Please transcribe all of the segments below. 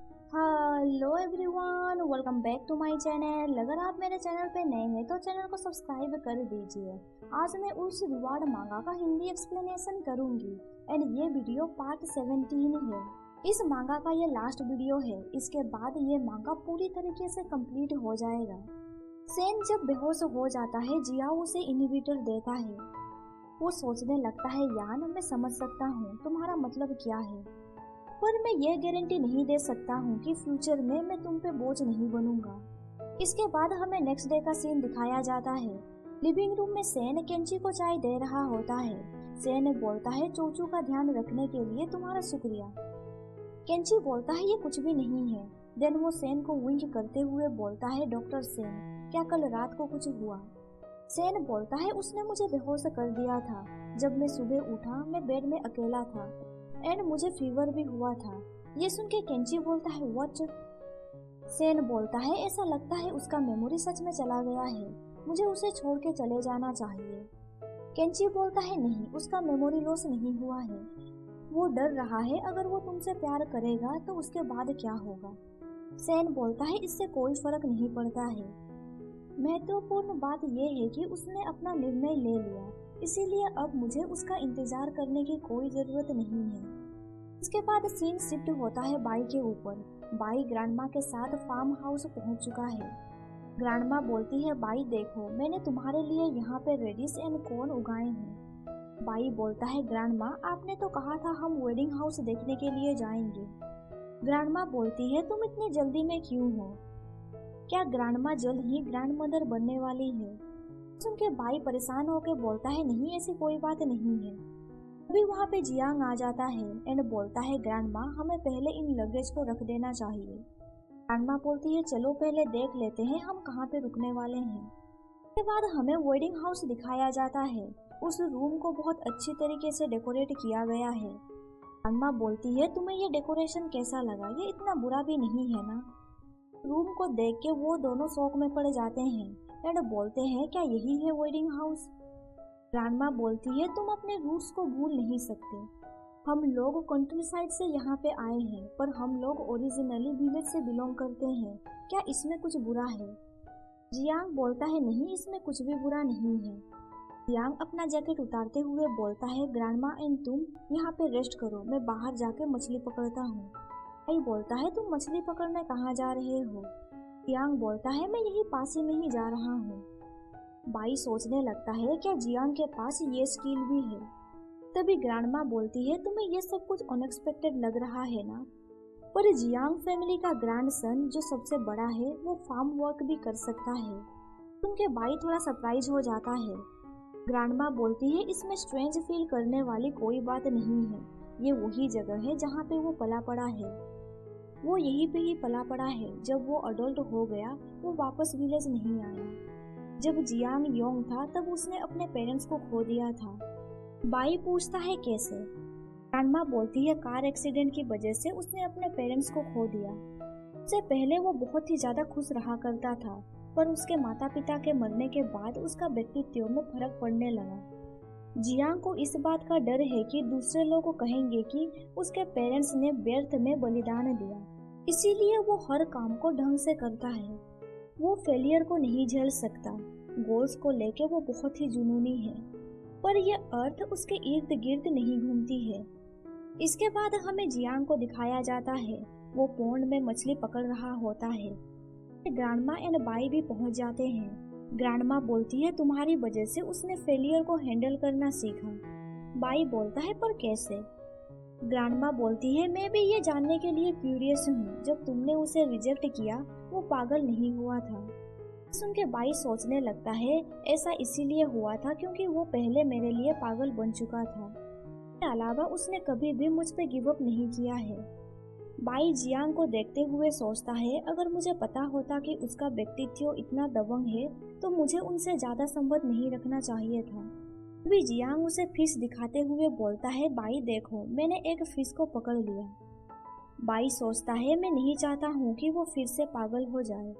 Hello everyone, welcome back to my channel. अगर आप मेरे चैनल पे नए हैं तो चैनल को सब्सक्राइब कर दीजिए। आज मैं उस रिवार्ड मांगा का हिंदी एक्सप्लेनेशन करूंगी एंड ये वीडियो पार्ट 17 है। इस मांगा का ये लास्ट वीडियो है। इसके बाद ये मांगा पूरी तरीके से कंप्लीट हो जाएगा। सेन जब बेहोश हो जाता है, जियाओ उसे इनहिबिटर देता है। वो सोचने लगता है, यान मैं समझ सकता हूँ तुम्हारा मतलब क्या है, पर मैं ये गारंटी नहीं दे सकता हूँ कि फ्यूचर में मैं तुम पे बोझ नहीं बनूंगा। इसके बाद हमें नेक्स्ट डे का सीन दिखाया जाता है। लिविंग रूम में सेन केंची को चाय दे रहा होता है। सेन बोलता है, चोचू का ध्यान रखने के लिए तुम्हारा शुक्रिया। केंची बोलता है, ये कुछ भी नहीं है। देन वो सेन को विंक करते हुए बोलता है, डॉक्टर सेन, क्या कल रात को कुछ हुआ? सेन बोलता है, उसने मुझे बेहोश कर दिया था। जब मैं सुबह उठा मैं बेड में अकेला था एंड मुझे फीवर भी हुआ था। ये सुन के केंची बोलता है, व्हाट? सेन बोलता है, ऐसा लगता है उसका मेमोरी सच में चला गया है, मुझे उसे छोड़ के चले जाना चाहिए। केंची बोलता है, नहीं, उसका मेमोरी लॉस नहीं हुआ है। वो डर रहा है अगर वो तुमसे प्यार करेगा तो उसके बाद क्या होगा। सेन बोलता है, इससे कोई फर्क नहीं पड़ता है। महत्वपूर्ण बात यह है कि उसने अपना निर्णय ले लिया, इसीलिए अब मुझे उसका इंतजार करने की कोई जरूरत नहीं है। इसके बाद सीन शिफ्ट होता है बाई के ऊपर। बाई ग्रैंडमा के साथ फार्म हाउस पहुंच चुका है। ग्रैंडमा बोलती है, बाई देखो, मैंने तुम्हारे लिए यहाँ पे रेडिश एंड कॉर्न उगाए हैं। बाई बोलता है, ग्रैंडमा आपने तो कहा था हम वेडिंग हाउस देखने के लिए जाएंगे। ग्रैंडमा बोलती है, तुम इतनी जल्दी में क्यों हो? क्या ग्रैंडमा जल्द ही ग्रैंड मदर बनने वाली है? सुन के बाई परेशान होकर बोलता है, नहीं, ऐसी कोई बात नहीं है। अभी वहाँ पे जियांग आ जाता है एंड बोलता है, ग्रैंडमा हमें पहले इन लगेज को रख देना चाहिए। ग्रैंडमा बोलती है, चलो पहले देख लेते हैं हम कहाँ पे रुकने वाले हैं। इसके बाद हमें वेडिंग हाउस दिखाया जाता है। उस रूम को बहुत अच्छी तरीके से डेकोरेट किया गया है। ग्रैंडमा बोलती है, तुम्हें ये डेकोरेशन कैसा लगा? ये इतना बुरा भी नहीं है ना? रूम को देख के वो दोनों शौक में पड़ जाते हैं एंड बोलते हैं, क्या यही है वेडिंग हाउस? ग्रैंडमा बोलती है, तुम अपने रूट्स को भूल नहीं सकते। हम लोग कंट्री साइड से यहाँ पे आए हैं, पर हम लोग ओरिजिनली विलेज से बिलोंग करते हैं। क्या इसमें कुछ बुरा है? जियांग बोलता है, नहीं, इसमें कुछ भी बुरा नहीं है। जियांग अपना जैकेट उतारते हुए बोलता है, ग्रैंडमा एंड तुम यहाँ पे रेस्ट करो, मैं बाहर जाके मछली पकड़ता हूँ। भाई बोलता है, तुम मछली पकड़ने कहाँ जा रहे हो? जियांग बोलता है, मैं यही पास ही में ही जा रहा हूँ। बाई सोचने लगता है, क्या जियांग के पास ये स्किल भी है? तभी ग्रैंडमा बोलती है, तुम्हें ये सब कुछ अनएक्सपेक्टेड लग रहा है ना, पर जियांग फैमिली का ग्रैंडसन जो सबसे बड़ा है वो फार्म वर्क भी कर सकता है। उनके बाई थोड़ा सरप्राइज हो जाता है। ग्रैंडमा बोलती है, इसमें स्ट्रेंज फील करने वाली कोई बात नहीं है। ये वही जगह है जहाँ पे वो पला पड़ा है। वो यहीं पे ही पला पड़ा है। जब वो अडल्ट हो गया वो वापस विलेज नहीं आया। जब जियांग योंग था तब उसने अपने पेरेंट्स को खो दिया था। बाई पूछता है, कैसे? ग्रैंडमा बोलती है, कार एक्सीडेंट की वजह से उसने अपने पेरेंट्स को खो दिया। उससे पहले वो बहुत ही ज्यादा खुश रहा करता था, पर उसके माता पिता के मरने के बाद उसका व्यक्तित्व में फर्क पड़ने लगा। जियांग को इस बात का डर है कि दूसरे लोग कहेंगे कि उसके पेरेंट्स ने व्यर्थ में बलिदान दिया, इसीलिए वो हर काम को ढंग से करता है। वो फेलियर को नहीं झेल सकता। गोल्स को लेके वो बहुत ही जुनूनी है, पर यह अर्थ उसके इर्द गिर्द नहीं घूमती है। इसके बाद हमें जियांग को दिखाया जाता है। वो पॉन्ड में मछली पकड़ रहा होता है। ग्रैंडमा एंड बाई भी पहुंच जाते हैं। ग्रैंडमा बोलती है, तुम्हारी वजह से उसने फेलियर को हैंडल करना सीखा। बाई बोलता है, पर कैसे? ग्रैंडमा बोलती है, मैं भी ये जानने के लिए क्यूरियस हूँ। जब तुमने उसे रिजेक्ट किया वो पागल नहीं हुआ था? सुन के बाई सोचने लगता है, ऐसा इसीलिए हुआ था क्योंकि वो पहले मेरे लिए पागल बन चुका था। इसके अलावा उसने कभी भी मुझ पे गिव अप नहीं किया है। बाई जियांग को देखते हुए सोचता है, अगर मुझे पता होता कि उसका व्यक्तित्व इतना दबंग है तो मुझे उनसे ज्यादा संबंध नहीं रखना चाहिए था। अभी जियांग उसे फिश दिखाते हुए बोलता है, बाई देखो, मैंने एक फिश को पकड़ लिया। बाई सोचता है, मैं नहीं चाहता हूँ कि वो फिर से पागल हो जाए।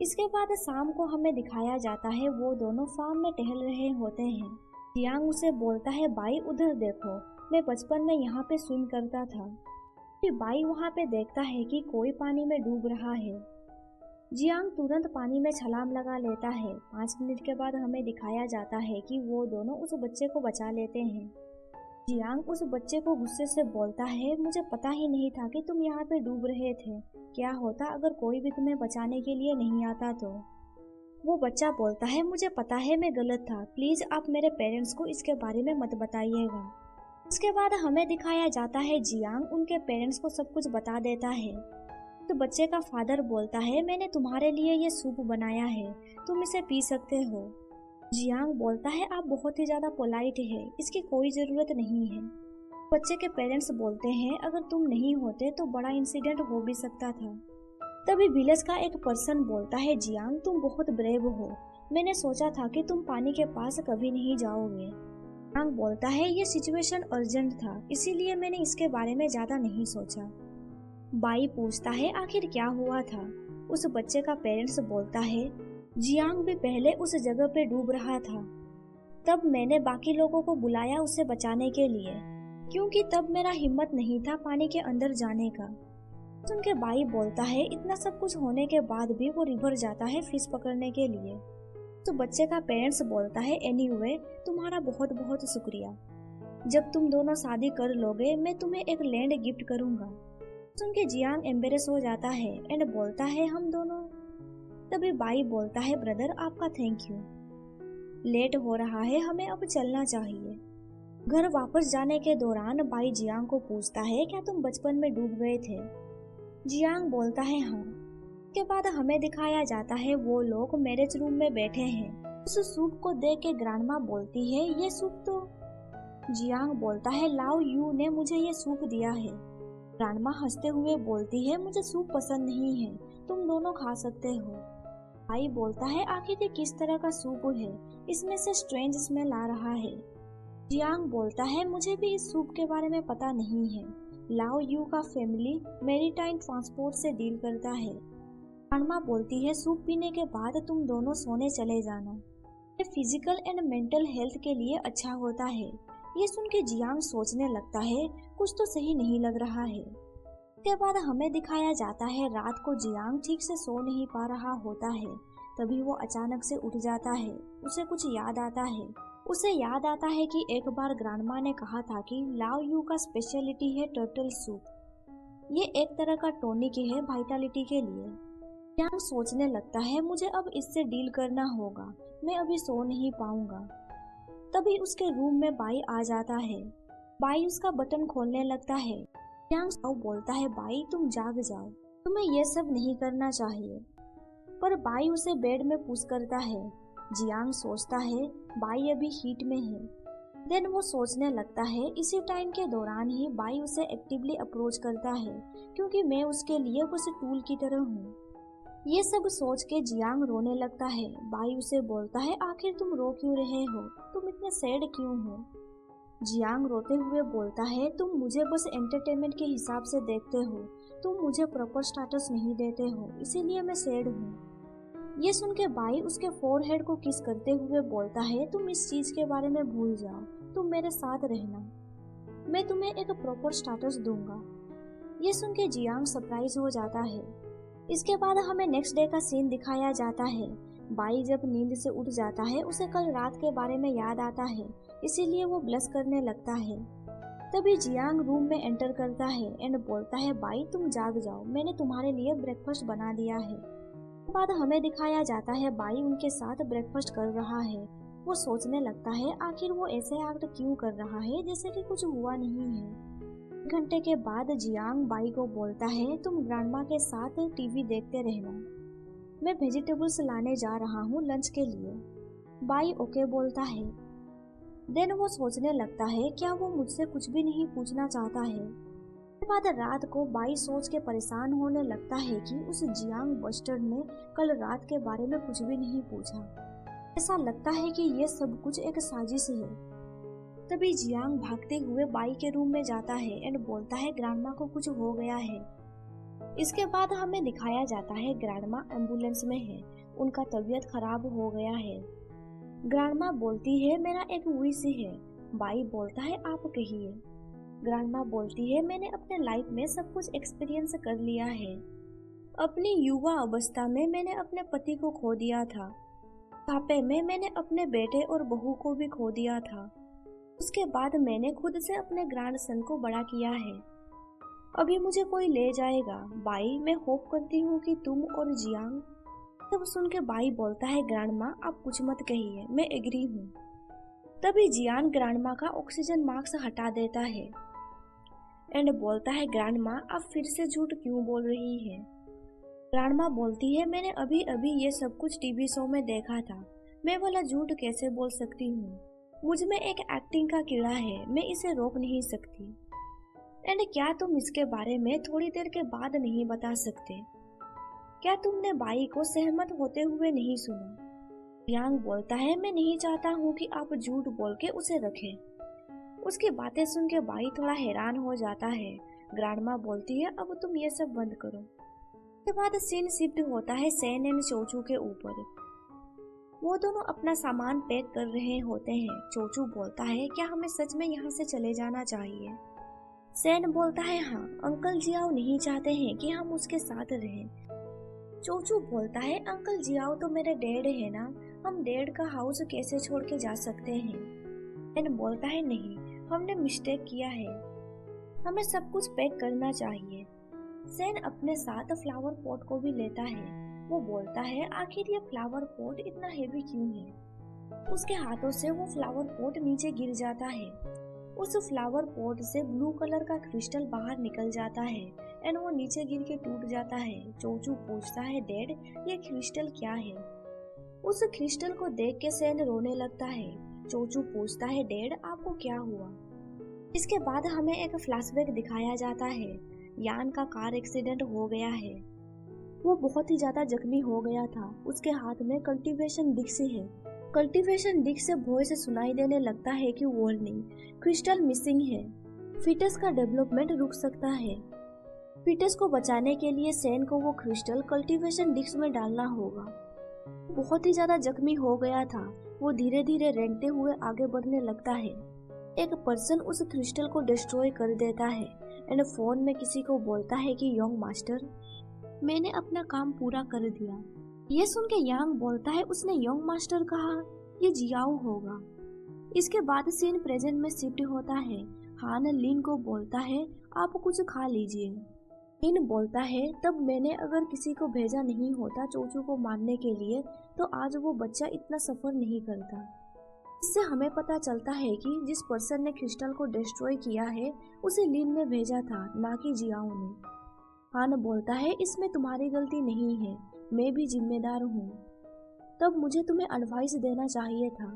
इसके बाद शाम को हमें दिखाया जाता है। वो दोनों फार्म में टहल रहे होते हैं। जियांग उसे बोलता है, बाई उधर देखो, मैं बचपन में यहाँ पे स्विम करता था। फिर बाई वहाँ पे देखता है कि कोई पानी में डूब रहा है। जियांग तुरंत पानी में छलांग लगा लेता है। 5 मिनट के बाद हमें दिखाया जाता है कि वो दोनों उस बच्चे को बचा लेते हैं। जियांग उस बच्चे को गुस्से से बोलता है, मुझे पता ही नहीं था कि तुम यहाँ पे डूब रहे थे। क्या होता अगर कोई भी तुम्हें बचाने के लिए नहीं आता तो? वो बच्चा बोलता है, मुझे पता है मैं गलत था, प्लीज आप मेरे पेरेंट्स को इसके बारे में मत बताइएगा। उसके बाद हमें दिखाया जाता है जियांग उनके पेरेंट्स को सब कुछ बता देता है। तो बच्चे का फादर बोलता है, मैंने तुम्हारे लिए ये सूप बनाया है, तुम इसे पी सकते हो। जियांग बोलता है, आप बहुत ही ज्यादा पोलाइट है, इसकी कोई जरूरत नहीं है। बच्चे के पेरेंट्स बोलते हैं, अगर तुम नहीं होते तो बड़ा इंसिडेंट हो भी सकता था। तभी विलेज का एक पर्सन बोलता है, जियांग तुम बहुत ब्रेव हो, मैंने सोचा था कि तुम पानी के पास कभी नहीं जाओगे। जियांग बोलता है, ये सिचुएशन अर्जेंट था, इसीलिए मैंने इसके बारे में ज्यादा नहीं सोचा। बाई पूछता है, आखिर क्या हुआ था? उस बच्चे का पेरेंट्स बोलता है, जियांग भी पहले उस जगह पे डूब रहा था, तब मैंने बाकी लोगों को बुलाया उसे बचाने के लिए, क्योंकि तब मेरा हिम्मत नहीं था पानी के अंदर जाने का। सुन के बाई बोलता है, इतना सब कुछ होने के बाद भी वो रिवर जाता है फिश पकड़ने के लिए। तो बच्चे का पेरेंट्स बोलता है, एनीवे तुम्हारा बहुत बहुत शुक्रिया, जब तुम दोनों शादी कर लोगे मैं तुम्हें एक लैंड गिफ्ट करूंगा। सुन के जियांग एम्बेरेस हो जाता है एंड बोलता है, हम दोनों। तभी बाई बोलता है, ब्रदर आपका थैंक यू, लेट हो रहा है, हमें अब चलना चाहिए। घर वापस जाने के दौरान बाई जियांग को पूछता है, क्या तुम बचपन में डूब गए थे? जियांग बोलता है, हाँ। के बाद हमें दिखाया जाता है वो लोग मैरिज रूम में बैठे हैं। उस सूप को देख के ग्रैंडमा बोलती है, ये सूप तो। जियांग बोलता है, लाओ यू ने मुझे ये सूप दिया है। ग्रैंडमा हंसते हुए बोलती है, मुझे सूप पसंद नहीं है, तुम दोनों खा सकते हो। भाई बोलता है, आखिर ये किस तरह का सूप है, इसमें से स्ट्रेंज स्मेल आ रहा है। जियांग बोलता है, मुझे भी इस सूप के बारे में पता नहीं है, लाओ यू का फैमिली मैरीटाइम ट्रांसपोर्ट से डील करता है। ग्रैंडमा बोलती है, सूप पीने के बाद तुम दोनों सोने चले जाना, ये फिजिकल एंड मेंटल हेल्थ के लिए अच्छा होता है। ये सुन के जियांग सोचने लगता है, कुछ तो सही नहीं लग रहा है। के बाद हमें दिखाया जाता है रात को जियांग ठीक से सो नहीं पा रहा होता है, तभी वो अचानक से उठ जाता है। उसे कुछ याद आता है। उसे याद आता है कि एक बार ग्रैंडमा ने कहा था कि लाओ यू का स्पेशलिटी है टर्टल सूप, ये एक तरह का टॉनिक है वाइटालिटी के लिए। जियांग सोचने लगता है, मुझे अब इससे डील करना होगा, मैं अभी सो नहीं पाऊंगा। तभी उसके रूम में बाई आ जाता है। बाई उसका बटन खोलने लगता है। जियांग बोलता है, बाई तुम जाग जाओ, तुम्हें ये सब नहीं करना चाहिए। पर बाई उसे बेड में पुश करता है। जियांग सोचता है बाई अभी हीट में है। देन वो सोचने लगता है, इसी टाइम के दौरान ही बाई उसे एक्टिवली अप्रोच करता है, क्योंकि मैं उसके लिए बस टूल की तरह हूँ। ये सब सोच के जियांग रोने लगता है। बाई उसे बोलता है, आखिर तुम रो क्यों रहे हो, तुम इतने सैड क्यों हो? जियांग रोते हुए बोलता है, तुम मुझे बस एंटरटेनमेंट के हिसाब से देखते हो, तुम मुझे प्रॉपर स्टेटस नहीं देते हो, इसीलिए मैं सैड हूँ। ये सुन के बाई उसके फोरहेड को किस करते हुए बोलता है, तुम इस चीज के बारे में भूल जाओ, तुम मेरे साथ रहना, मैं तुम्हें एक प्रॉपर स्टेटस दूंगा। ये सुन के जियांग सरप्राइज हो जाता है। इसके बाद हमें नेक्स्ट डे का सीन दिखाया जाता है। बाई जब नींद से उठ जाता है, उसे कल रात के बारे में याद आता है, इसीलिए वो ब्लश करने लगता है। तभी जियांग रूम में एंटर करता है एंड बोलता है, बाई तुम जाग जाओ, मैंने तुम्हारे लिए ब्रेकफास्ट बना दिया है। उसके बाद हमें दिखाया जाता है बाई उनके साथ ब्रेकफास्ट कर रहा है। वो सोचने लगता है, आखिर वो ऐसे एक्ट क्यों कर रहा है जैसे कि कुछ हुआ नहीं है। घंटे के बाद जियांग बाई को बोलता है, तुम ग्रैंडमा के साथ टीवी देखते रहना, मैं वेजिटेबल्स लाने जा रहा हूँ लंच के लिए। बाई ओके बोलता है। देन वो सोचने लगता है, क्या वो मुझसे कुछ भी नहीं पूछना चाहता है। उसके बाद रात को बाई सोच के परेशान होने लगता है कि उस जियांग बस्टर्ड ने कल रात के बारे में कुछ भी नहीं पूछा। ऐसा लगता है कि ये सब कुछ एक साजिश है। तभी जियांग भागते हुए बाई के रूम में जाता है एंड बोलता है, ग्रैंडमा को कुछ हो गया है। इसके बाद हमें दिखाया जाता है ग्रैंडमा एम्बुलेंस में है, उनका तबीयत खराब हो गया है। ग्रैंडमा बोलती है, मेरा एक विश है। बाई बोलता है, आप कहिए। ग्रैंडमा बोलती है, मैंने अपने लाइफ में सब कुछ एक्सपीरियंस कर लिया है। अपनी युवा अवस्था में मैंने अपने पति को खो दिया था। बुढ़ापे में मैंने अपने बेटे और बहू को भी खो दिया था। उसके बाद मैंने खुद से अपने ग्रैंडसन को बड़ा किया है। अभी मुझे कोई ले जाएगा बाई, मैं होप करती हूँ कि तुम और जियांग। तब सुन के बाई बोलता है, ग्रैंडमा आप कुछ मत कहिए, मैं एग्री हूँ। तभी जियान ग्रैंडमा का ऑक्सीजन मास्क हटा देता है एंड बोलता है, ग्रैंडमा आप फिर से झूठ क्यों बोल रही है। ग्रैंडमा बोलती है, मैंने अभी अभी ये सब कुछ टीवी शो में देखा था, मैं वाला झूठ कैसे बोल सकती हूँ। मुझ में एक एक्टिंग का कीड़ा है, मैं इसे रोक नहीं सकती। एंड क्या तुम इसके बारे में थोड़ी देर के बाद नहीं बता सकते? क्या तुमने बाई को सहमत होते हुए नहीं सुना? यांग बोलता है, मैं नहीं चाहता हूँ कि आप झूठ बोल के उसे रखें। उसकी बातें सुन के बाई थोड़ा हैरान हो जाता है। ग्रैंडमा बोलती है, अब तुम ये सब बंद करो। उसके बाद सीन शिफ्ट होता है सेन एंड चोचू के ऊपर। वो दोनों अपना सामान पैक कर रहे होते हैं। चोचू बोलता है, क्या हमें सच में यहाँ से चले जाना चाहिए? सेन बोलता है, हाँ, अंकल जियाओ नहीं चाहते हैं कि हम उसके साथ रहें। चोचू बोलता है, अंकल जियाओ तो मेरे डैड है ना, हम डैड का हाउस कैसे छोड़ के जा सकते हैं? सेन बोलता है, नहीं, हमने मिस्टेक किया है, हमें सब कुछ पैक करना चाहिए। सेन अपने साथ फ्लावर पॉट को भी लेता है। वो बोलता है, आखिर ये फ्लावर पॉट इतना हेवी क्यों है? उसके हाथों से वो फ्लावर पॉट नीचे गिर जाता है। उस फ्लावर पॉट से ब्लू कलर का क्रिस्टल बाहर निकल जाता है एंड वो नीचे गिर के टूट जाता है। चोचू पूछता है, डैड ये क्रिस्टल क्या है? उस क्रिस्टल को देख के सेन रोने लगता है। चोचू पूछता है, डैड आपको क्या हुआ? इसके बाद हमें एक फ्लैशबैक दिखाया जाता है। यान का कार एक्सीडेंट हो गया है। वो बहुत ही ज्यादा जख्मी हो गया था। उसके हाथ में कल्टीवेशन डिस्क है। कल्टीवेशन डिस्क से वॉइस सुनाई देने लगता है कि वार्निंग, क्रिस्टल मिसिंग है, फीटस का डेवलपमेंट रुक सकता है। फीटस को बचाने के लिए सेन को वो क्रिस्टल कल्टीवेशन डिस्क में डालना होगा। बहुत ही ज्यादा जख्मी हो गया था। वो धीरे धीरे रेंगते हुए आगे बढ़ने लगता है। एक पर्सन उस क्रिस्टल को डिस्ट्रॉय कर देता है एंड फोन में किसी को बोलता है कि योंग मास्टर, मैंने अपना काम पूरा कर दिया। ये सुन के यांग बोलता है, उसने योंग मास्टर कहा, ये जियाओ होगा। इसके बाद सीन प्रेजेंट में शिफ्ट होता है। हान लिन को बोलता है, आप कुछ खा लीजिए। लिन बोलता है, तब मैंने अगर किसी को भेजा नहीं होता चोचू को मारने के लिए तो आज वो बच्चा इतना सफर नहीं करता। इससे हमें पता चलता है कि जिस पर्सन ने क्रिस्टल को डिस्ट्रॉय किया है उसे लिन ने भेजा था, ना कि जियाओ ने। हान बोलता है, इसमें तुम्हारी गलती नहीं है, मैं भी जिम्मेदार हूँ। तब मुझे तुम्हें एडवाइस देना चाहिए था।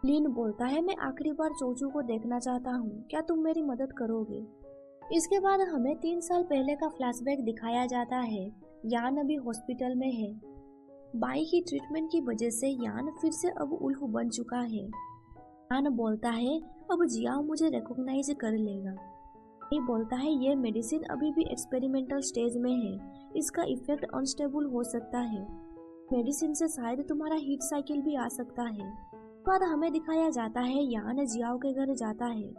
लिन बोलता है, मैं आखिरी बार चोचू को देखना चाहता हूँ, क्या तुम मेरी मदद करोगे? इसके बाद हमें 3 साल पहले का फ्लैशबैक दिखाया जाता है। यान अभी हॉस्पिटल में है। बाई की ट्रीटमेंट की वजह से यान फिर से अब उल्फ बन चुका है। यान बोलता है, अब जियाओ मुझे रिकॉग्नाइज कर लेगा। बाई बोलता है, ये मेडिसिन अभी भी एक्सपेरिमेंटल स्टेज में है, इसका इफेक्ट अनस्टेबल हो सकता है, मेडिसिन से शायद तुम्हारा हीट साइकिल भी आ सकता है। बाद हमें दिखाया जाता है यान जियाओ के घर जाता है।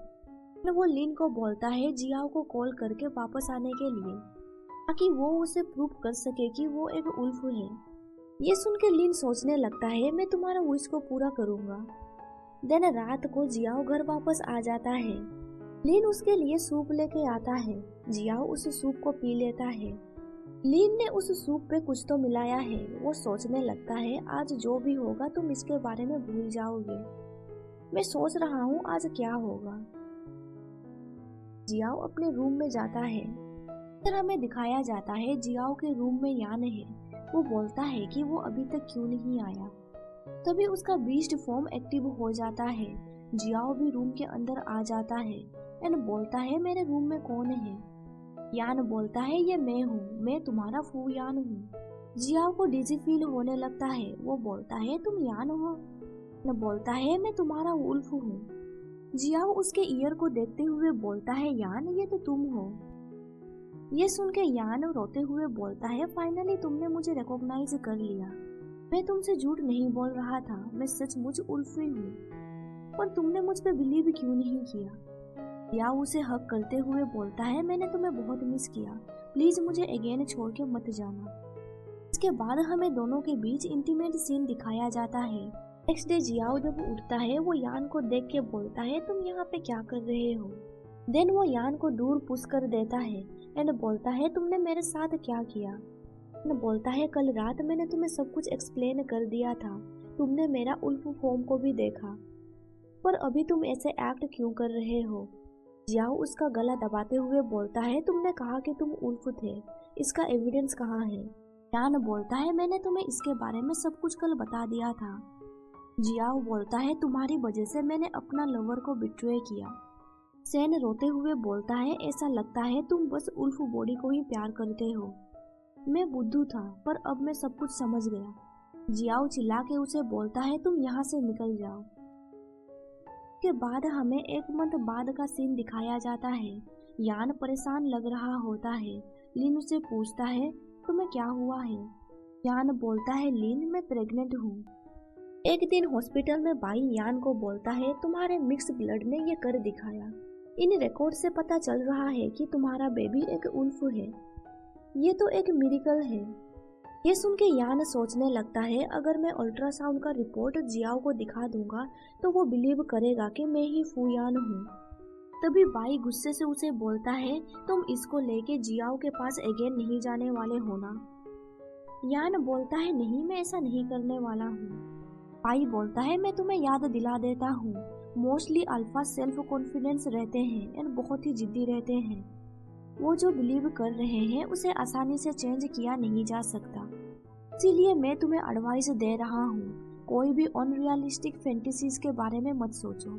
वो लिन को बोलता है जियाओ को कॉल करके वापस आने के लिए, ताकि वो उसे प्रूव कर सके कि वो एक उल्फ है। ये सुन के लिन सोचने लगता है, मैं तुम्हारा विश को पूरा करूंगा। देन रात को जियाओ घर वापस आ जाता है। लिन उसके लिए सूप लेके आता है। जियाओ उस सूप को पी लेता है। लिन ने उस सूप पे कुछ तो मिलाया है। वो सोचने लगता है, आज जो भी होगा तुम इसके बारे में भूल जाओगे, मैं सोच रहा हूँ आज क्या होगा। जियाओ अपने रूम में जाता है। फिर हमें दिखाया जाता है जियाओ के रूम में यान है। वो बोलता है कि वो अभी तक क्यों नहीं आया। तभी उसका बीस्ट फॉर्म एक्टिव हो जाता है। जियाओ भी रूम के अंदर आ जाता है एंड बोलता है, मेरे रूम में कौन है? यान बोलता है, ये मैं हूँ, मैं तुम्हारा फू यान हूँ। जियाओ को डिजी फील होने लगता है। वो बोलता है, तुम यान हो? न बोलता है, मैं तुम्हारा वुल्फ हूँ। जियाओ उसके ईयर को देखते हुए बोलता है, यान ये तो तुम हो। ये सुन के यान रोते हुए बोलता है, फाइनली तुमने मुझे रिकॉग्नाइज कर लिया। मैं तुमसे झूठ नहीं बोल रहा था, मैं सचमुच उल्फ हूँ, पर तुमने मुझ पे बिलीव क्यों नहीं किया? जियाओ उसे हक करते हुए बोलता है, मैंने तुम्हें बहुत मिस किया, प्लीज मुझे अगेन छोड़ के मत जाना। इसके बाद हमें दोनों के बीच इंटीमेट सीन दिखाया जाता है। नेक्स्ट डे जियाओ जब उठता है वो यान को देख के बोलता है, तुम यहाँ पे क्या कर रहे हो। देन वो यान को दूर पुश कर देता है एंड बोलता है, तुमने मेरे साथ क्या किया। बोलता है, कल रात मैंने तुम्हें सब कुछ एक्सप्लेन कर दिया था, तुमने मेरा उल्फ फॉर्म को भी देखा, पर अभी तुम ऐसे एक्ट क्यों कर रहे हो। जियाओ उसका गला दबाते हुए बोलता है, तुमने कहा कि तुम उल्फ थे, इसका एविडेंस कहाँ है। यान बोलता है, मैंने तुम्हें इसके बारे में सब कुछ कल बता दिया था। जियाओ बोलता है, तुम्हारी वजह से मैंने अपना लवर को बिट्रे किया। सेन रोते हुए बोलता है, ऐसा लगता है तुम बस उल्फ बॉडी को ही प्यार करते हो। मैं बुद्धू था पर अब मैं सब कुछ समझ गया। जियाओ चिल्ला के उसे बोलता है, तुम यहाँ से निकल जाओ। के बाद हमें एक मंथ बाद का सीन दिखाया जाता है। यान परेशान लग रहा होता है। लिन उसे पूछता है, तुम्हें क्या हुआ है। यान बोलता है, लिन मैं प्रेग्नेंट हूँ। एक दिन हॉस्पिटल में बाई यान को बोलता है, तुम्हारे मिक्स ब्लड ने ये कर दिखाया, इन रिकॉर्ड से पता चल रहा है कि तुम्हारा बेबी एक उल्फ है, ये तो एक मिरेकल है। ये सुन के यान सोचने लगता है, अगर मैं अल्ट्रासाउंड का रिपोर्ट जियाओ को दिखा दूंगा तो वो बिलीव करेगा कि मैं ही फूयान हूँ। तभी बाई गुस्से से उसे बोलता है, तुम इसको लेके जियाओ के पास अगेन नहीं जाने वाले हो ना। यान बोलता है, नहीं मैं ऐसा नहीं करने वाला हूँ। बाई बोलता है, मैं तुम्हें याद दिला देता हूँ, मोस्टली अल्फा सेल्फ कॉन्फिडेंस रहते हैं और बहुत ही जिद्दी रहते हैं। वो जो बिलीव कर रहे हैं उसे आसानी से चेंज किया नहीं जा सकता, इसीलिए मैं तुम्हें एडवाइस दे रहा हूँ, कोई भी अनरियलिस्टिक फैंटेसीज के बारे में मत सोचो।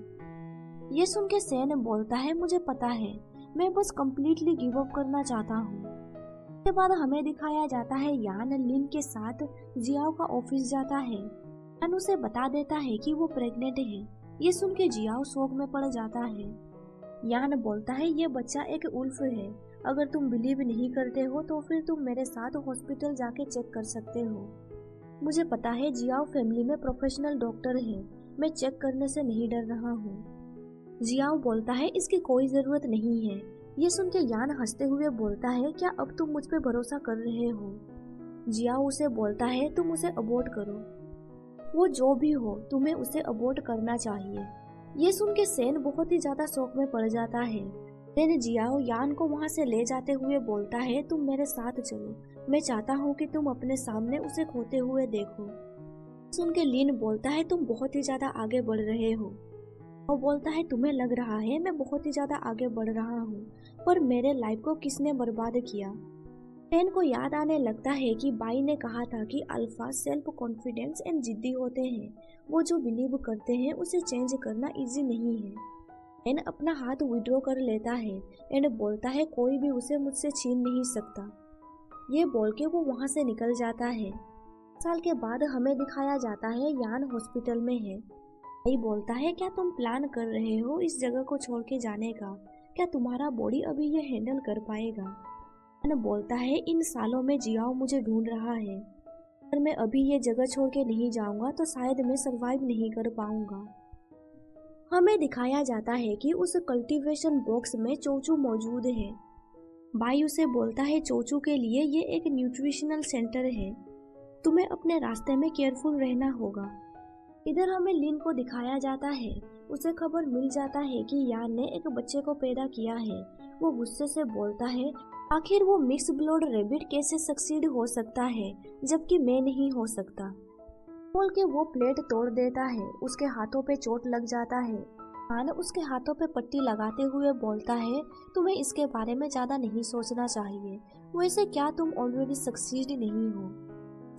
ये सुन के सेन बोलता है, मुझे पता है, मैं बस कम्प्लीटली गिव अप करना चाहता हूँ। इसके बाद हमें दिखाया जाता है यान लिन के साथ जियाओ का ऑफिस जाता है। यान उसे बता देता है कि वो प्रेग्नेंट है। ये सुन के जियाओ शौक में पड़ जाता है। यान बोलता है, ये बच्चा एक उल्फ है, अगर तुम बिलीव नहीं करते हो तो फिर तुम मेरे साथ हॉस्पिटल जाके चेक कर सकते हो। मुझे पता है जियाओ फैमिली में प्रोफेशनल डॉक्टर है, मैं चेक करने से नहीं डर रहा हूँ। जियाओ बोलता है, इसकी कोई जरूरत नहीं है। ये सुन के यान हंसते हुए बोलता है, क्या अब तुम मुझ पे भरोसा कर रहे हो। जियाओ उसे बोलता है, तुम उसे अबॉर्ट करो, वो जो भी हो तुम्हें उसे अबॉर्ट करना चाहिए। ये सुन के सेन बहुत ही ज्यादा शौक में पड़ जाता है। देन जियाओ यान को वहाँ से ले जाते हुए बोलता है, तुम मेरे साथ चलो, मैं चाहता हूँ कि तुम अपने सामने उसे खोते हुए देखो। सुन के लिन बोलता है, तुम बहुत ही ज्यादा आगे बढ़ रहे हो। वो बोलता है, तुम्हें लग रहा है मैं बहुत ही ज्यादा आगे बढ़ रहा हूँ, पर मेरे लाइफ को किसने बर्बाद किया। सेन को याद आने लगता है कि बाई ने कहा था कि अल्फा सेल्फ कॉन्फिडेंस एंड जिद्दी होते हैं, वो जो बिलीव करते हैं उसे चेंज करना इजी नहीं है। सेन अपना हाथ विड्रॉ कर लेता है एंड बोलता है, कोई भी उसे मुझसे छीन नहीं सकता। ये बोल के वो वहाँ से निकल जाता है। साल के बाद हमें दिखाया जाता है यान हॉस्पिटल में है। बाई बोलता है, क्या तुम प्लान कर रहे हो इस जगह को छोड़ के जाने का, क्या तुम्हारा बॉडी अभी ये हैंडल कर पाएगा। यान बोलता है, इन सालों में जियाओ मुझे ढूंढ रहा है, अगर मैं अभी ये जगह छोड़ के नहीं जाऊंगा तो शायद मैं सरवाइव नहीं कर पाऊंगा। हमें दिखाया जाता है कि उस कल्टीवेशन बॉक्स में चोचू मौजूद है। बाई उसे बोलता है, चोचू के लिए ये एक न्यूट्रिशनल सेंटर है, तुम्हें अपने रास्ते में केयरफुल रहना होगा। इधर हमें लिन को दिखाया जाता है। उसे खबर मिल जाता है कि यान ने एक बच्चे को पैदा किया है। वो गुस्से से बोलता है, आखिर वो मिक्स ब्लड रैबिट कैसे सक्सीड हो सकता है जबकि मैं नहीं हो सकता। बोल के वो प्लेट तोड़ देता है, उसके हाथों पे चोट लग जाता है। यान उसके हाथों पे पट्टी लगाते हुए बोलता है, तुम्हें इसके बारे में ज्यादा नहीं सोचना चाहिए, वैसे क्या तुम ऑलरेडी सक्सीड नहीं हो।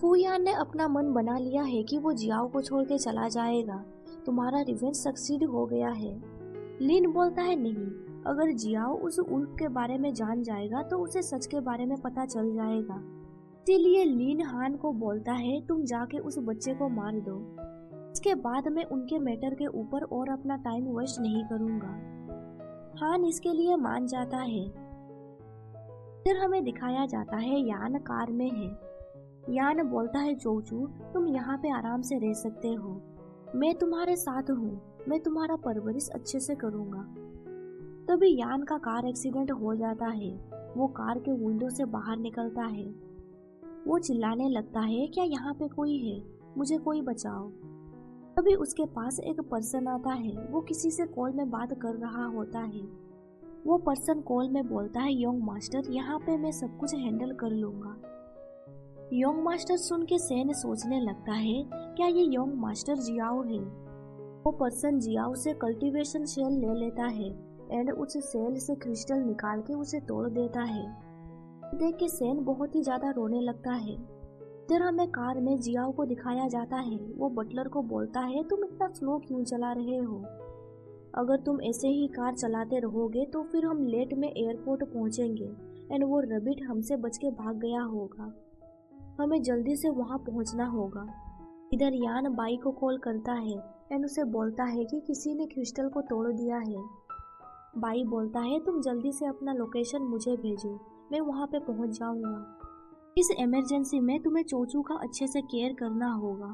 फूयान ने अपना मन बना लिया है कि वो जियाओ को छोड़ के चला जाएगा, तुम्हारा रिवेंज सक्सीड हो गया है। लिन बोलता है, नहीं, अगर जियाओ उस उल्फ के बारे में जान जाएगा तो उसे सच के बारे में पता चल जाएगा। इसीलिए लिन हान को बोलता है, तुम जाके उस बच्चे को मार दो। इसके बाद मैं उनके मैटर के ऊपर और अपना टाइम वेस्ट नहीं करूंगा। हान इसके लिए मान जाता है। फिर हमें दिखाया जाता है यान कार में है। यान बोलता है, चोचू तुम यहाँ पे आराम से रह सकते हो, मैं तुम्हारे साथ हूँ, मैं तुम्हारा परवरिश अच्छे से करूँगा। तभी यान का कार एक्सीडेंट हो जाता है। वो कार के विंडो से बाहर निकलता है। वो चिल्लाने लगता है, क्या यहाँ पे कोई है? मुझे कोई बचाओ। तभी उसके पास एक पर्सन आता है। वो किसी से कॉल में बात कर रहा होता है। वो पर्सन कॉल में बोलता है, यंग मास्टर यहाँ पे मैं सब कुछ हैंडल कर लूंगा। यंग मास्टर सुन के सैन सोचने लगता है, क्या ये यंग मास्टर जियाओ है? वो पर्सन जियाओ से कल्टीवेशन सेल ले लेता है एंड उस सेल से क्रिस्टल निकाल के उसे तोड़ देता है। देख के सैन बहुत ही ज्यादा रोने लगता है। इधर हमें कार में जियाओ को दिखाया जाता है। वो बटलर को बोलता है, तुम इतना स्लो क्यों चला रहे हो? अगर तुम ऐसे ही कार चलाते रहोगे तो फिर हम लेट में एयरपोर्ट पहुंचेंगे एंड वो रबिट हमसे बच के भाग गया होगा। हमें जल्दी से वहां पहुंचना होगा। इधर यान बाई को कॉल करता है एंड उसे बोलता है कि किसी ने क्रिस्टल को तोड़ दिया है। बाई बोलता है, तुम जल्दी से अपना लोकेशन मुझे भेजो, मैं वहां पे पहुंच जाऊंगा। इस इमरजेंसी में तुम्हें चोचू का अच्छे से केयर करना होगा।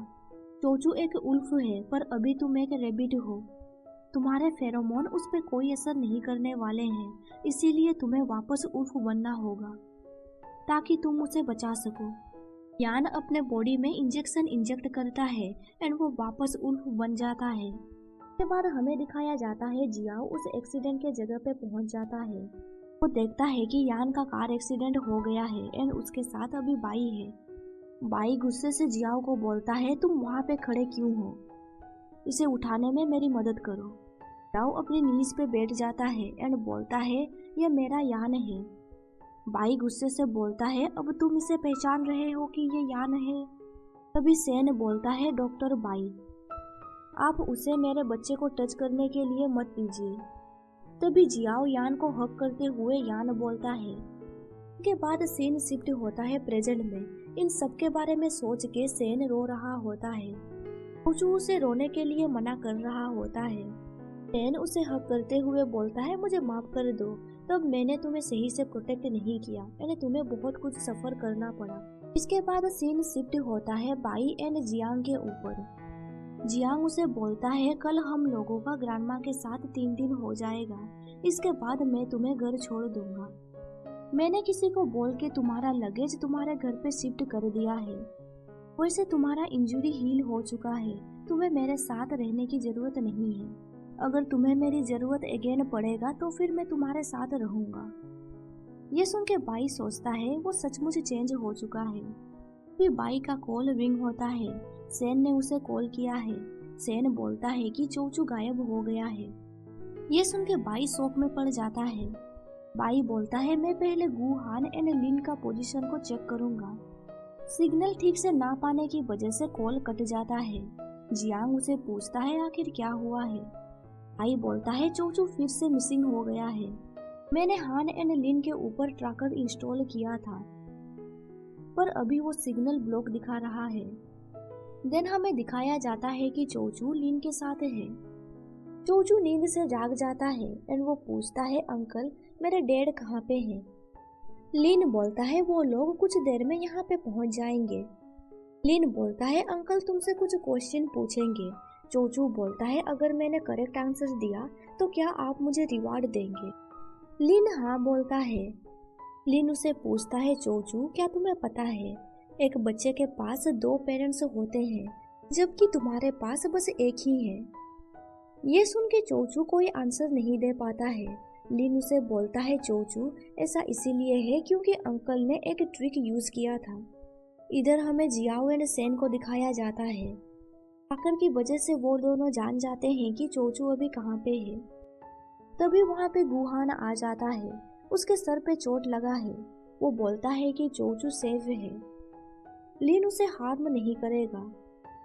चोचू एक उल्फ है पर अभी तुम एक रैबिट हो। तुम्हारे फेरोमोन उस पर कोई असर नहीं करने वाले हैं, इसीलिए तुम्हें वापस उल्फ बनना होगा ताकि तुम उसे बचा सको। यान अपने बॉडी में इंजेक्शन इंजेक्ट करता है एंड वो वापस उल्फ बन जाता है। उसके बाद हमें दिखाया जाता है जियाओ उस एक्सीडेंट के जगह पे पहुंच जाता है। वो देखता है कि यान का कार एक्सीडेंट हो गया है एंड उसके साथ अभी बाई है। बाई गुस्से से जियाओ को बोलता है, तुम वहाँ पे खड़े क्यों हो? इसे उठाने में मेरी मदद करो। जियाओ अपनी नीज पे बैठ जाता है एंड बोलता है, यह मेरा यान है। बाई गुस्से से बोलता है, अब तुम इसे पहचान रहे हो कि ये यान है? तभी सैन बोलता है, डॉक्टर बाई, आप उसे मेरे बच्चे को टच करने के लिए मत दीजिए। तभी जियाओ यान को हक करते हुए यान बोलता है। इसके बाद सीन शिफ्ट होता है प्रेजेंट में। इन सब के बारे में सोच के सैन रो रहा होता है। चोचू उसे रोने के लिए मना कर रहा होता है। सैन उसे हक करते हुए बोलता है, मुझे माफ कर दो, तब मैंने तुम्हें सही से प्रोटेक्ट नहीं किया, मैंने तुम्हें बहुत कुछ सफर करना पड़ा। इसके बाद सीन शिफ्ट होता है बाई एंड जियांग के ऊपर। जियांग उसे बोलता है, कल हम लोगों का ग्रैंडमा के साथ 3 दिन हो जाएगा, इसके बाद मैं तुम्हें घर छोड़ दूंगा। मैंने किसी को बोल के तुम्हारा लगेज तुम्हारे घर पे शिफ्ट कर दिया है। वैसे तुम्हारा इंजरी हील हो चुका है, तुम्हें मेरे साथ रहने की जरूरत नहीं है। अगर तुम्हें मेरी जरूरत अगेन पड़ेगा तो फिर मैं तुम्हारे साथ रहूंगा। ये सुन के बाई सोचता है वो सचमुच चेंज हो चुका है। फिर बाई का कॉल रिंग होता है। सैन ने उसे कॉल किया है। सैन बोलता है कि चोचू गायब हो गया है। ये सुन के बाई शॉक में पड़ जाता है। बाई बोलता है, मैं पहले गु हान एंड लिन का पोजीशन को चेक करूंगा। सिग्नल ठीक से ना पाने की वजह से कॉल कट जाता है। जियांग उसे पूछता है, आखिर क्या हुआ है? बाई बोलता है, चोचू फिर से मिसिंग हो गया है। मैंने हान एंड लिन के ऊपर ट्रैकर इंस्टॉल किया था पर अभी वो सिग्नल ब्लॉक दिखा रहा है। देन हमें दिखाया जाता है कि चोचू लिन के साथ है। चोचू नींद से जाग जाता है एंड वो पूछता है, अंकल मेरे डैड कहाँ पे हैं? लिन बोलता है, वो लोग कुछ देर में यहाँ पे पहुँच जाएंगे। लिन बोलता है, अंकल तुमसे कुछ क्वेश्चन पूछेंगे। चोचू बोलता है, अगर मैंने करेक्ट आंसर दिया तो क्या आप मुझे रिवार्ड देंगे? लिन हाँ बोलता है। लिन उसे पूछता है, चोचू क्या तुम्हें पता है एक बच्चे के पास 2 पेरेंट्स होते हैं जबकि तुम्हारे पास बस एक ही है? ये सुन के चोचू कोई आंसर नहीं दे पाता है। लिन उसे बोलता है, चोचू ऐसा इसीलिए है क्योंकि अंकल ने एक ट्रिक यूज किया था। इधर हमें जियाओ एंड सैन को दिखाया जाता है। आकर की वजह से वो दोनों जान जाते हैं कि चोचू अभी कहाँ पे है। तभी वहाँ पे गुहान आ जाता है। उसके सर पे चोट लगा है। वो बोलता है कि चोचू सेफ है, लिन उसे हार्म नहीं करेगा।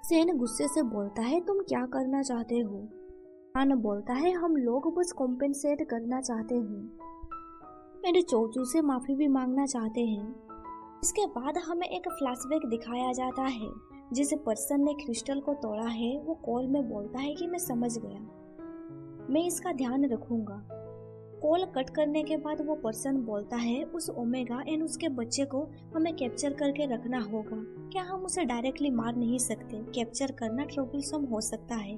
सैन गुस्से से बोलता है, तुम क्या करना चाहते हो? हान बोलता है, हम लोग बस कॉम्पेंसेट करना चाहते हैं एंड चोचू से माफी भी मांगना चाहते हैं। इसके बाद हमें एक फ्लैशबैक दिखाया जाता है। जिस पर्सन ने क्रिस्टल को तोड़ा है वो कॉल में बोलता है कि मैं समझ गया, मैं इसका ध्यान रखूंगा। कॉल कट करने के बाद वो पर्सन बोलता है, उस ओमेगा एंड उसके बच्चे को हमें कैप्चर करके रखना होगा। क्या हम उसे डायरेक्टली मार नहीं सकते? कैप्चर करना ट्रबलसम हो सकता है।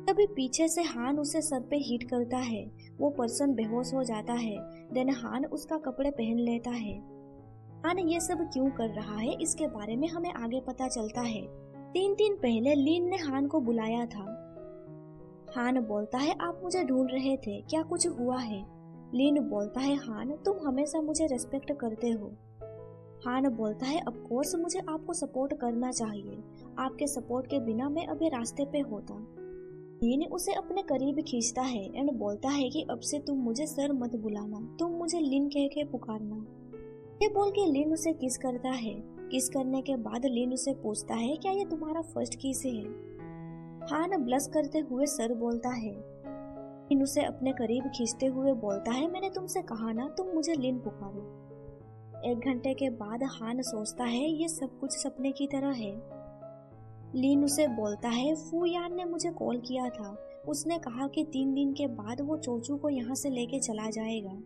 तभी पीछे से हान उसे सर पे हिट करता है। वो पर्सन बेहोश हो जाता है। देन हान उसका कपड़े पहन लेता है। हान ये सब क्यों कर रहा है इसके बारे में हमें आगे पता चलता है। 3 दिन पहले लिन ने हान को बुलाया था। हान बोलता है आप मुझे ढूंढ रहे थे, क्या कुछ हुआ है? लिन बोलता है हान तुम हमेशा मुझे रेस्पेक्ट करते हो। हान बोलता है ऑफ कोर्स मुझे आपको सपोर्ट करना चाहिए, आपके सपोर्ट के बिना मैं अभी रास्ते पे होता। लिन उसे अपने करीब खींचता है एंड बोलता है कि अब से तुम मुझे सर मत बुलाना, तुम मुझे लिन कह के पुकारना। ये बोल के लिन उसे किस करता है। किस करने के बाद लिन उसे पूछता है क्या ये तुम्हारा फर्स्ट किस है? हान ब्लश करते हुए सर बोलता है। लिन उसे अपने करीब खींचते हुए बोलता है मैंने तुमसे कहा ना तुम मुझे लिन पुकारो। 1 घंटे के बाद हान सोचता है ये सब कुछ सपने की तरह है। लिन उसे बोलता है फू यान ने मुझे कॉल किया था, उसने कहा कि 3 दिन के बाद वो चोचू को यहाँ से लेके चला जाएगा।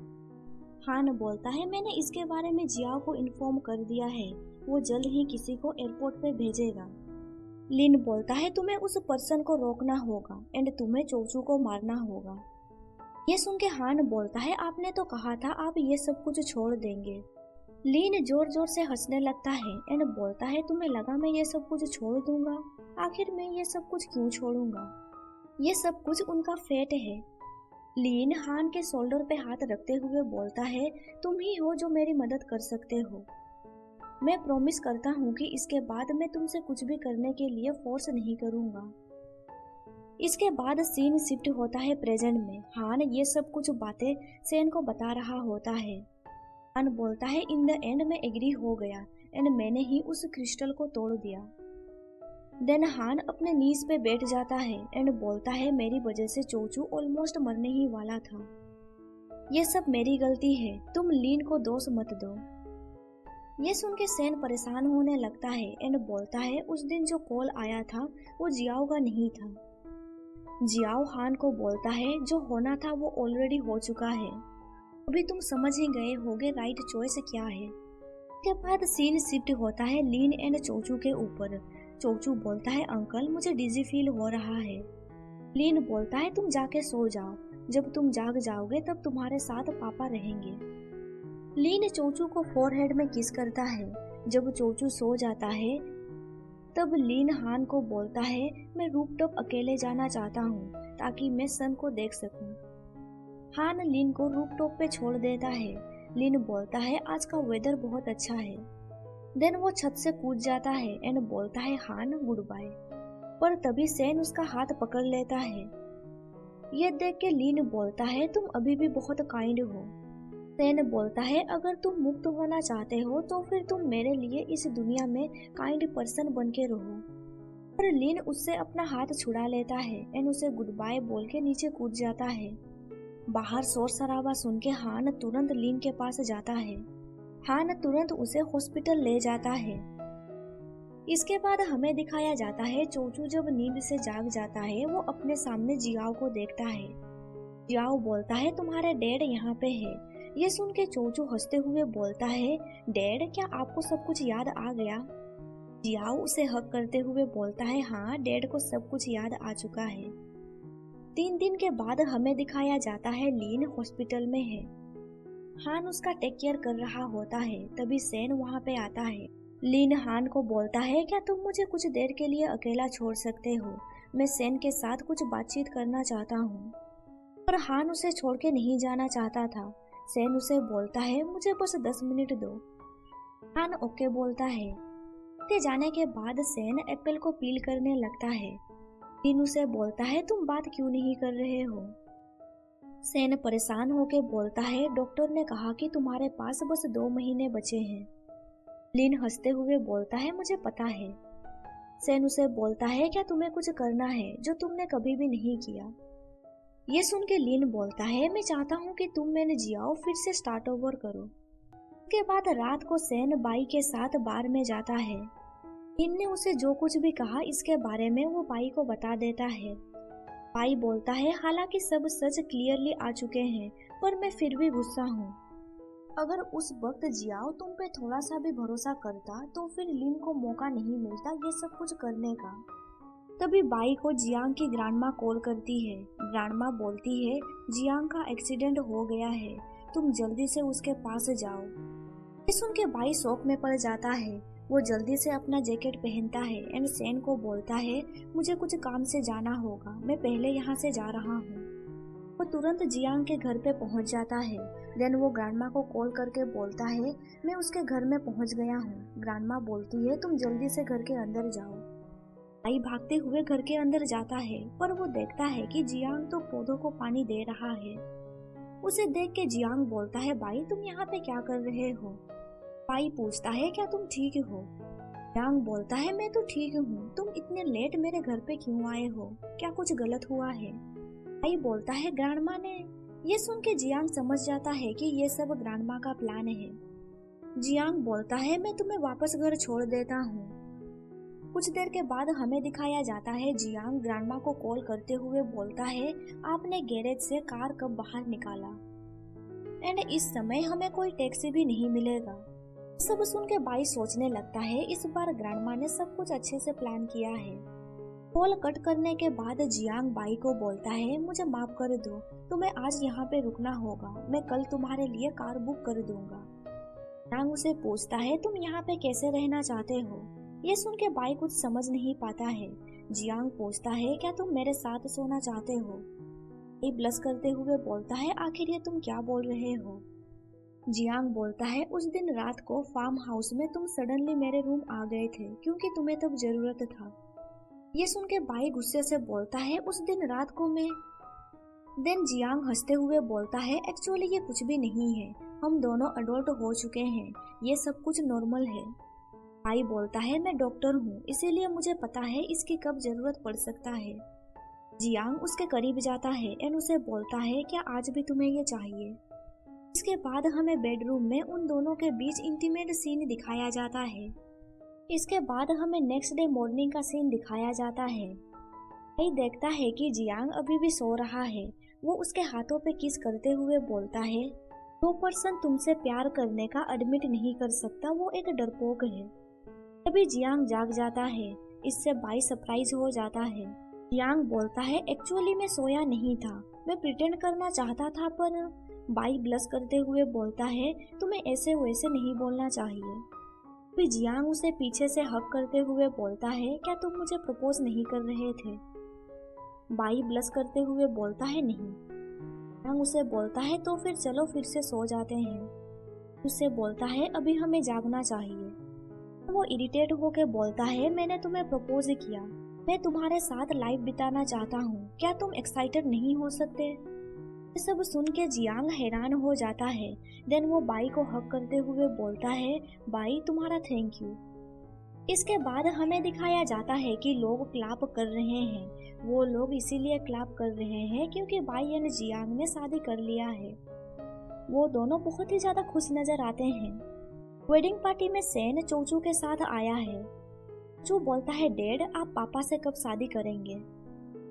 हान बोलता है मैंने इसके बारे में जियाओ को इन्फॉर्म कर दिया है, वो जल्द ही किसी को एयरपोर्ट पे भेजेगा। लिन बोलता है तुम्हें उस पर्सन को रोकना होगा एंड तुम्हें चोचू को मारना होगा। ये सुन के हान बोलता है आपने तो कहा था आप ये सब कुछ छोड़ देंगे। लिन जोर जोर से हंसने लगता है एंड बोलता है तुम्हें लगा मैं ये सब कुछ छोड़ दूंगा? आखिर मैं ये सब कुछ क्यों छोड़ूंगा? ये सब कुछ उनका फेट है। लिन हान के शोल्डर पे हाथ रखते हुए बोलता है तुम ही हो जो मेरी मदद कर सकते हो। मैं प्रॉमिस करता हूँ कि इसके बाद मैं तुमसे कुछ भी करने के लिए फोर्स नहीं करूंगा। इसके बाद सीन शिफ्ट होता है प्रेजेंट में। हान ये सब कुछ बातें सेन को बता रहा होता है। हान बोलता है इन द एंड में एग्री हो गया एंड मैंने ही उस क्रिस्टल को तोड़ दिया। देन हान अपने नीज पे बैठ जाता है एंड बोलता है मेरी वजह से चोचू ऑलमोस्ट मरने ही वाला था, ये सब मेरी गलती है, तुम लिन को दोष मत दो। ये सुन के सेन परेशान होने लगता है एंड बोलता है उस दिन जो कॉल आया था वो जियाओ का नहीं था। जियाओ हान को बोलता है जो होना था वो ऑलरेडी हो चुका है, अभी तुम समझ ही गए होगे राइट चॉइस क्या है। के बाद सीन शिफ्ट होता है लिन एंड चोचू के ऊपर। चोचू बोलता है अंकल मुझे डिजी फील हो रहा है। लिन बोलता है तुम जाके सो जाओ, जब तुम जाग जाओगे तब तुम्हारे साथ पापा रहेंगे। लिन चोचू को फोरहेड में किस करता है। जब चोचू सो जाता है तब लिन हान को बोलता है मैं रूफटॉप अकेले जाना चाहता हूँ ताकि मैं सन को देख सकूं। हान लिन को रूफटॉप पे छोड़ देता है। लिन बोलता है आज का वेदर बहुत अच्छा है। देन वो छत से कूद जाता है एंड बोलता है हान गुड बाय। पर तभी सेन उसका हाथ पकड़ लेता है। ये देख के लिन बोलता है तुम अभी भी बहुत काइंड हो। सेन बोलता है अगर तुम मुक्त होना चाहते हो तो फिर तुम मेरे लिए इस दुनिया में काइंड पर्सन बन के रहो। पर लिन उससे अपना हाथ छुड़ा लेता है एंड उसे गुड बाय बोल के नीचे कूद जाता है। बाहर शोर शराबा सुन के हान तुरंत लिन के पास जाता है। हान तुरंत उसे हॉस्पिटल ले जाता है। इसके बाद हमें दिखाया जाता है चोचू जब नींद से जाग जाता है वो अपने सामने जियाओ को देखता है। जियाओ बोलता है तुम्हारे डैड यहाँ पे है। ये सुन के चोचू हंसते हुए बोलता है डैड क्या आपको सब कुछ याद आ गया? जियाओ उसे हक करते हुए बोलता है हाँ डैड को सब कुछ याद आ चुका है। 3 दिन के बाद हमें दिखाया जाता है लिन हॉस्पिटल में है। हान उसका टेक केयर कर रहा होता है। तभी सेन वहाँ पे आता है। लिन हान को बोलता है क्या तुम मुझे कुछ देर के लिए अकेला छोड़ सकते हो, मैं सेन के साथ कुछ बातचीत करना चाहता हूँ। पर हान उसे छोड़ के नहीं जाना चाहता था। सेन उसे बोलता है मुझे बस 10 मिनट दो। हान ओके बोलता है। ते जाने के बाद सेन एप्पल को पील करने लगता है। लिन उसे बोलता है तुम बात क्यों नहीं कर रहे हो? सेन परेशान होके बोलता है डॉक्टर ने कहा कि तुम्हारे पास बस 2 महीने बचे हैं। लिन हंसते हुए बोलता है मुझे पता है। सेन उसे बोलता है क्या तुम्हें कुछ करना है जो तुमने कभी भी नहीं किया? ये सुन के लिन बोलता है मैं चाहता हूँ कि तुम मैंने जियाओ फिर से स्टार्ट ओवर करो। उसके बाद रात को सेन बाई के साथ बार में जाता है। लिन ने उसे जो कुछ भी कहा इसके बारे में वो बाई को बता देता है। बाई बोलता है हालांकि सब सच क्लियरली आ चुके हैं पर मैं फिर भी गुस्सा हूँ। अगर उस वक्त जियाओ तुम पे थोड़ा सा भी भरोसा करता तो फिर लिन को मौका नहीं मिलता ये सब कुछ करने का। तभी बाई को जियांग की ग्रैंडमा कॉल करती है। ग्रैंडमा बोलती है जियांग का एक्सीडेंट हो गया है, तुम जल्दी से उसके पास जाओ। ये सुन के बाई शौक में पड़ जाता है। वो जल्दी से अपना जैकेट पहनता है एंड सेन को बोलता है मुझे कुछ काम से जाना होगा, मैं पहले यहाँ से जा रहा हूँ। वो तुरंत जियांग के घर पे पहुँच जाता है। देन वो ग्रैंडमा को कॉल करके बोलता है मैं उसके घर में पहुँच गया हूँ। ग्रैंडमा बोलती है तुम जल्दी से घर के अंदर जाओ। बाई भागते हुए घर के अंदर जाता है, पर वो देखता है कि जियांग तो पौधों को पानी दे रहा है। उसे देख के जियांग बोलता है बाई तुम यहाँ पे क्या कर रहे हो। बाई पूछता है क्या तुम ठीक हो। जियांग बोलता है मैं तो ठीक हूँ, तुम इतने लेट मेरे घर पे क्यों आए हो, क्या कुछ गलत हुआ है। बाई बोलता है ग्रैंडमा ने। ये सुन के जियांग समझ जाता है कि ये सब ग्रैंडमा का प्लान है। जियांग बोलता है मैं तुम्हें वापस घर छोड़ देता हूँ। कुछ देर के बाद हमें दिखाया जाता है जियांग ग्रैंडमा को कॉल करते हुए बोलता है आपने गैरेज से कार कब बाहर निकाला, एंड इस समय हमें कोई टैक्सी भी नहीं मिलेगा। सब सुन के बाई सोचने लगता है इस बार ग्रैंडमा ने सब कुछ अच्छे से प्लान किया है। कॉल कट करने के बाद जियांग बाई को बोलता है मुझे माफ कर दो, तुम्हें आज यहाँ पे रुकना होगा, मैं कल तुम्हारे लिए कार बुक कर दूंगा। जियांग उसे पूछता है तुम यहाँ पे कैसे रहना चाहते हो। ये सुन के बाई कुछ समझ नहीं पाता है। जियांग पूछता है क्या तुम मेरे साथ सोना चाहते हो। बाई ब्लश करते हुए बोलता है आखिर ये तुम क्या बोल रहे हो। जियांग बोलता है उस दिन रात को फार्म हाउस में तुम सडनली मेरे रूम आ गए थे क्योंकि तुम्हें तब जरूरत था। ये सुन के बाई गुस्से से बोलता है उस दिन रात को मैं। देन जियांग हंसते हुए बोलता है एक्चुअली ये कुछ भी नहीं है, हम दोनों अडल्ट हो चुके हैं, ये सब कुछ नॉर्मल है। बाई बोलता है मैं डॉक्टर हूँ इसीलिए मुझे पता है इसकी कब जरूरत पड़ सकता है। जियांग उसके करीब जाता है एंड उसे बोलता है क्या आज भी तुम्हें ये चाहिए। इसके बाद हमें बेडरूम में उन दोनों के बीच इंटीमेट सीन दिखाया जाता है। इसके बाद हमें नेक्स्ट डे मॉर्निंग का सीन दिखाया जाता है। बाई देखता है कि जियांग अभी भी सो रहा है। वो उसके हाथों पे किस करते हुए बोलता है वो पर्सन तुमसे प्यार करने का एडमिट नहीं कर सकता, वो एक डरपोक है। तभी जियांग जाग जाता है। इससे बाई सरप्राइज हो जाता है। जियांग बोलता है एक्चुअली मैं सोया नहीं था, मैं प्रिटेंड करना चाहता था, पर बाई ब्लश करते हुए बोलता है तुम्हें ऐसे वैसे नहीं बोलना चाहिए। फिर जियांग उसे पीछे से हक करते हुए बोलता है क्या तुम मुझे प्रपोज नहीं कर रहे थे। बाई ब्लश करते हुए बोलता है नहीं। जियांग उसे बोलता है तो फिर चलो फिर से सो जाते हैं। उससे बोलता है अभी हमें जागना चाहिए। वो इरिटेट होकर बोलता है मैंने तुम्हें प्रपोज किया, मैं तुम्हारे साथ लाइफ बिताना चाहता हूँ, क्या तुम एक्साइटेड नहीं हो सकते। ये सब सुन के जियांग हैरान हो जाता है। देन वो बाई को हक करते हुए बोलता है बाई तुम्हारा थैंक यू। इसके बाद हमें दिखाया जाता है कि लोग क्लैप कर रहे हैं। वो लोग इसीलिए क्लैप कर रहे हैं क्योंकि बाई एंड जियांग ने शादी कर लिया है। वो दोनों बहुत ही ज्यादा खुश नजर आते हैं। वेडिंग पार्टी में सेन चोचू के साथ आया है। चोचू बोलता है डैड आप पापा से कब शादी करेंगे।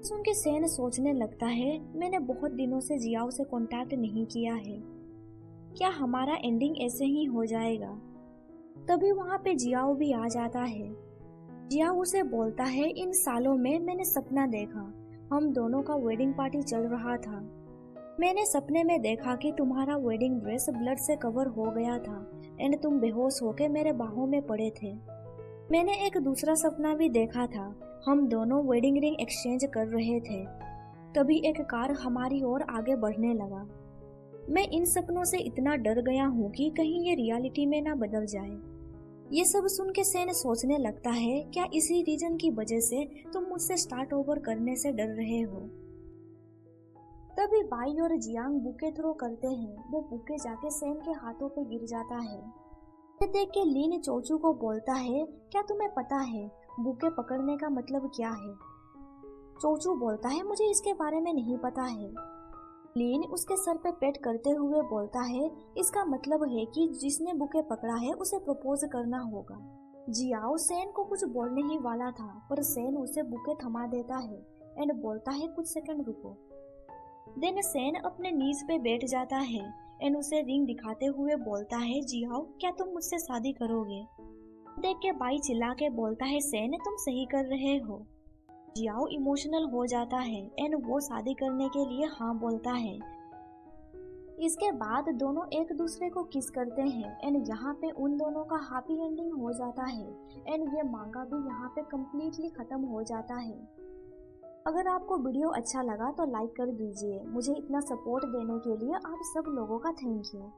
सुन के सेन सोचने लगता है मैंने बहुत दिनों से जियाओ से कांटेक्ट नहीं किया है, क्या हमारा एंडिंग ऐसे ही हो जाएगा। तभी वहाँ पे जियाओ भी आ जाता है। जियाओ उसे बोलता है इन सालों में मैंने सपना देखा, हम दोनों का वेडिंग पार्टी चल रहा था। मैंने सपने में देखा कि तुम्हारा वेडिंग ड्रेस ब्लड से कवर हो गया था एंड तुम बेहोश होकर मेरे बाहों में पड़े थे। मैंने एक दूसरा सपना भी देखा था, हम दोनों वेडिंग रिंग एक्सचेंज कर रहे थे। तभी एक कार हमारी ओर आगे बढ़ने लगा। मैं इन सपनों से इतना डर गया हूँ कि कहीं ये रियलिटी में ना बदल जाए। ये सब सुन के सेन सोचने लगता है क्या इसी रीजन की वजह से तुम मुझसे स्टार्ट ओवर करने से डर रहे हो। तभी बाई और जियांग बुके थ्रो करते हैं। वो बुके जाके सेन के हाथों पे गिर जाता है। ये देख के लीन चोचू को बोलता है क्या तुम्हें पता है बुके पकड़ने का मतलब क्या है। चोचू बोलता है मुझे इसके बारे में नहीं पता है। लीन उसके सर पे पेट करते हुए बोलता है इसका मतलब है कि जिसने बुके पकड़ा है उसे प्रपोज करना होगा। जियाओ सेन को कुछ बोलने ही वाला था, पर सेन उसे बुके थमा देता है एंड बोलता है कुछ सेकंड रुको। देन सेन अपने नीज पे बैठ जाता है एंड उसे रिंग दिखाते हुए बोलता है जियाओ क्या तुम मुझसे शादी करोगे। देख के बाई चिल्ला के बोलता है सेन तुम सही कर रहे हो। जियाओ इमोशनल हो जाता है एंड वो शादी करने के लिए हाँ बोलता है। इसके बाद दोनों एक दूसरे को किस करते हैं एंड यहाँ पे उन दोनों का हैप्पी एंडिंग हो जाता है एंड ये मांगा भी यहाँ पे कम्प्लीटली खत्म हो जाता है। अगर आपको वीडियो अच्छा लगा तो लाइक कर दीजिए। मुझे इतना सपोर्ट देने के लिए आप सब लोगों का थैंक यू।